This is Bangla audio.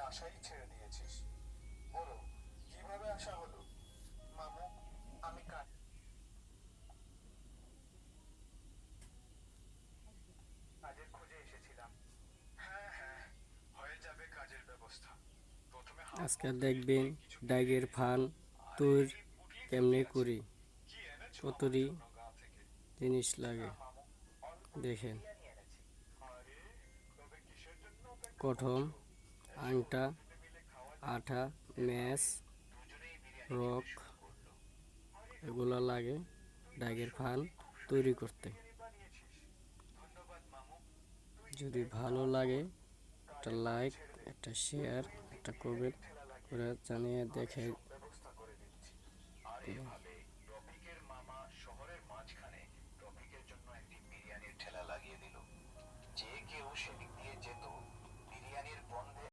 আশাই ছেড়ে দিয়েছিস? বলো, কিভাবে আশা হলো? মামু, আমি কাজের খোঁজে এসেছিলাম। হ্যাঁ হ্যাঁ, হয়ে যাবে কাজের ব্যবস্থা। প্রথমে আজকে দেখবেন ডাইগের ফান তৈর কেমনে করি, কি এনেছো আমার কতরি জন্য গা থেকে? জিনিস লাগে মামু, অল্প দেখেন। বিরিয়ানি এনেছি। আরে, তবে কিসের জন্য অপেক্ষা কঠম, করছো? এসো, আংটা, দুজনে মিলে খাওয়া যাক। আঠা, ম্যাচ, এভাবেই দুজনেই বিরিয়ানি খেতে রক শুরু করলো। আরে এগুলো টুকি, লাগে তুই তো ডাইগের ফান সত্যিই খুব তৈরি সুস্বাদু করতে। বিরিয়ানি বানিয়েছিস। ধন্যবাদ মামু। তুই যদি এক ভালো কাজ লাগে কর, একটা কাজের খোঁজ লাইক, ছেড়ে দে। একটা শেয়ার, তুই একটা বিরিয়ানির কমেন্ট ঠেলা লাগিয়ে করে দে। জানিয়ে আমি দেখে সব ব্যবস্থা করে দিচ্ছি। আর দিবেন। এভাবে